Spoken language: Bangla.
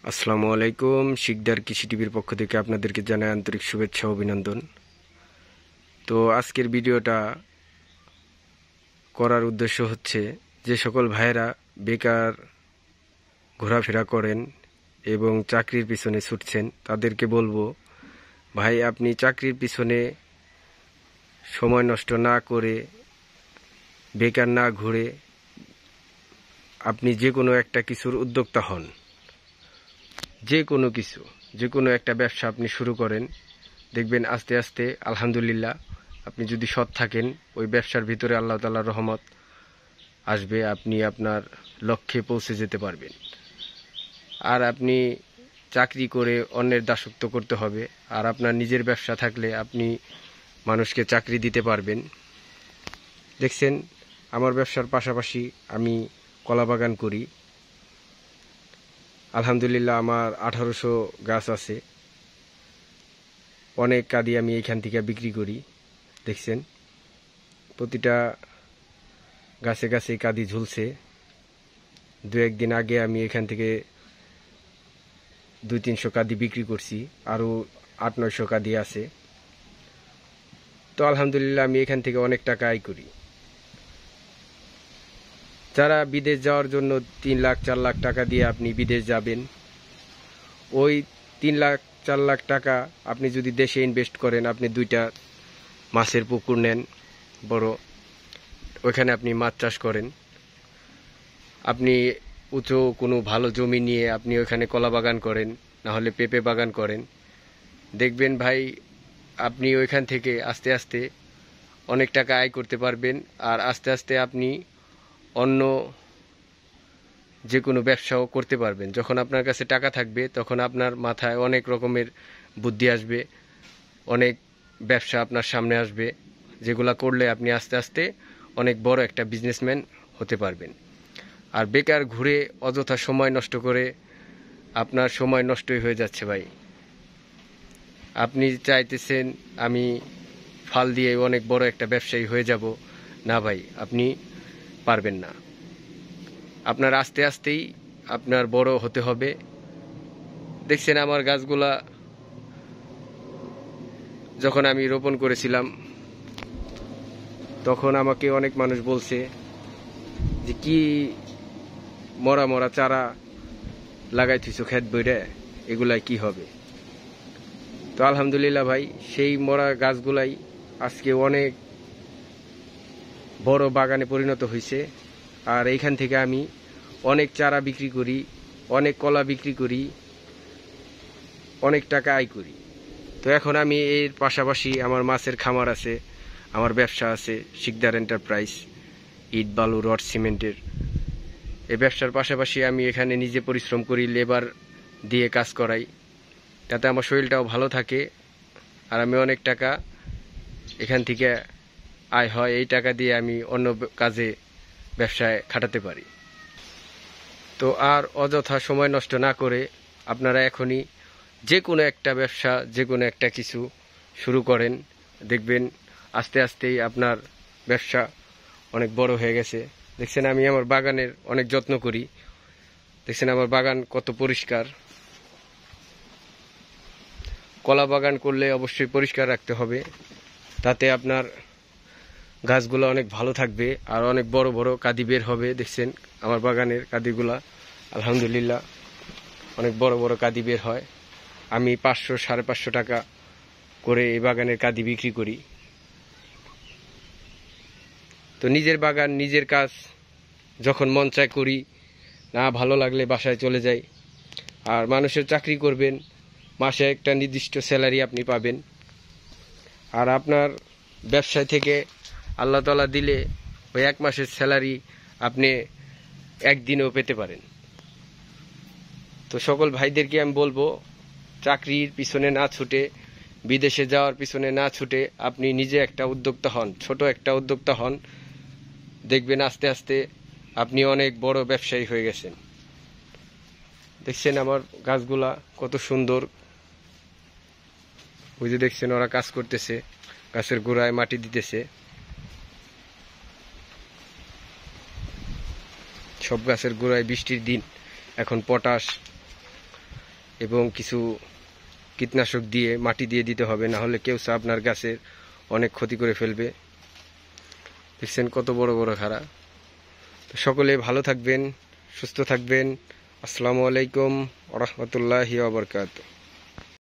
আসসালামু আলাইকুম। শিকদার কৃষি টিভির পক্ষ থেকে আপনাদেরকে জানাই আন্তরিক শুভেচ্ছা ও অভিনন্দন। তো আজকের ভিডিওটা করার উদ্দেশ্য হচ্ছে, যে সকল ভাইয়েরা বেকার ঘোরাফেরা করেন এবং চাকরির পিছনে ছুটছেন তাদেরকে বলবো, ভাই আপনি চাকরির পিছনে সময় নষ্ট না করে, বেকার না ঘুরে আপনি যে কোনো একটা কিছুর উদ্যোক্তা হন। যে কোনো একটা ব্যবসা আপনি শুরু করেন, দেখবেন আস্তে আস্তে আলহামদুলিল্লাহ আপনি যদি সৎ থাকেন ওই ব্যবসার ভিতরে আল্লাহ তাআলার রহমত আসবে, আপনি আপনার লক্ষ্যে পৌঁছে যেতে পারবেন। আর আপনি চাকরি করে অন্যের দাসত্ব করতে হবে, আর আপনার নিজের ব্যবসা থাকলে আপনি মানুষকে চাকরি দিতে পারবেন। দেখছেন, আমার ব্যবসার পাশাপাশি আমি কলা বাগান করি। আলহামদুলিল্লাহ আমার 1800 গাছ আছে। অনেক কাঁদি আমি এইখান থেকে বিক্রি করি। দেখছেন, প্রতিটা গাছে গাছে কাঁদি ঝুলছে। দু একদিন আগে আমি এখান থেকে 200-300 কাঁদি বিক্রি করছি, আরও 800-900 কাঁদি আছে। তো আলহামদুলিল্লাহ আমি এখান থেকে অনেক টাকা আয় করি। যারা বিদেশ যাওয়ার জন্য 3 লাখ 4 লাখ টাকা দিয়ে আপনি বিদেশ যাবেন, ওই 3 লাখ 4 লাখ টাকা আপনি যদি দেশে ইনভেস্ট করেন, আপনি 2টা মাছের পুকুর নেন বড়, ওইখানে আপনি মাছ চাষ করেন, আপনি উঁচু কোনো ভালো জমি নিয়ে আপনি ওইখানে কলা বাগান করেন, না হলে পেঁপে বাগান করেন, দেখবেন ভাই আপনি ওইখান থেকে আস্তে আস্তে অনেক টাকা আয় করতে পারবেন। আর আস্তে আস্তে আপনি অন্য যে কোনো ব্যবসাও করতে পারবেন। যখন আপনার কাছে টাকা থাকবে তখন আপনার মাথায় অনেক রকমের বুদ্ধি আসবে, অনেক ব্যবসা আপনার সামনে আসবে, যেগুলা করলে আপনি আস্তে আস্তে অনেক বড় একটা বিজনেসম্যান হতে পারবেন। আর বেকার ঘুরে অযথা সময় নষ্ট করে আপনার সময় নষ্টই হয়ে যাচ্ছে ভাই। আপনি চাইতেছেন আমি ফাল দিয়ে অনেক বড় একটা ব্যবসায়ী হয়ে যাব, না ভাই, আপনি পারবেন না। আপনার আস্তে আস্তেই আপনার বড় হতে হবে। দেখছেন আমার গাছগুলা যখন আমি রোপণ করেছিলাম তখন আমাকে অনেক মানুষ বলছে যে কি মরা মরা চারা লাগাই থুইছো ক্ষেত বইরে, এগুলাই কি হবে। তো আলহামদুলিল্লাহ ভাই, সেই মরা গাছগুলাই আজকে অনেক বড় বাগানে পরিণত হয়েছে। আর এইখান থেকে আমি অনেক চারা বিক্রি করি, অনেক কলা বিক্রি করি, অনেক টাকা আয় করি। তো এখন আমি এর পাশাপাশি আমার মাছের খামার আছে, আমার ব্যবসা আছে শিকদার এন্টারপ্রাইজ, ইট বালু রড সিমেন্টের। এই ব্যবসার পাশাপাশি আমি এখানে নিজে পরিশ্রম করি, লেবার দিয়ে কাজ করাই, তাতে আমার শরীরটাও ভালো থাকে। আর আমি অনেক টাকা এখান থেকে আয় হয়, এই টাকা দিয়ে আমি অন্য কাজে ব্যবসায় খাটাতে পারি। তো আর অযথা সময় নষ্ট না করে আপনারা এখনই যে কোনো একটা ব্যবসা, যে কোনো একটা কিছু শুরু করেন, দেখবেন আস্তে আস্তেই আপনার ব্যবসা অনেক বড় হয়ে গেছে। দেখছেন আমি আমার বাগানের অনেক যত্ন করি, দেখছেন আমার বাগান কত পরিষ্কার। কলা বাগান করলে অবশ্যই পরিষ্কার রাখতে হবে, তাতে আপনার গাছগুলো অনেক ভালো থাকবে আর অনেক বড় বড় কাঁদি বের হবে। দেখছেন আমার বাগানের কাঁদিগুলা আলহামদুলিল্লাহ অনেক বড় বড় কাঁদি বের হয়। আমি 500-550 টাকা করে এই বাগানের কাঁদি বিক্রি করি। তো নিজের বাগান নিজের কাজ যখন মন চায় করি, না ভালো লাগলে বাসায় চলে যাই। আর মানুষের চাকরি করবেন, মাসে একটা নির্দিষ্ট স্যালারি আপনি পাবেন। আর আপনার ব্যবসায় থেকে আল্লাহ তাআলা দিলে ওই 1 মাসের স্যালারি আপনি একদিনেও পেতে পারেন। তো সকল ভাইদেরকে আমি বলবো, চাকরির পিছনে না ছুটে, বিদেশে যাওয়ার পিছনে না ছুটে আপনি নিজে একটা উদ্যোক্তা হন, ছোট একটা উদ্যোক্তা হন, দেখবেন আস্তে আস্তে আপনি অনেক বড় ব্যবসায়ী হয়ে গেছেন। দেখছেন আমার গাছগুলা কত সুন্দর, ওই যে দেখছেন ওরা কাজ করতেছে, গাছের গোড়ায় মাটি দিতেছে। সব গাছের গোড়ায় বৃষ্টির দিন, এখন পটাশ এবং কিছু কীটনাশক দিয়ে মাটি দিয়ে দিতে হবে, না হলে কেউসা আপনার গাছের অনেক ক্ষতি করে ফেলবে। দেখছেন কত বড় বড় খাড়া। তো সকলে ভালো থাকবেন, সুস্থ থাকবেন। আসসালামু আলাইকুম ওয়া রাহমাতুল্লাহি ওয়া বারাকাতুহু।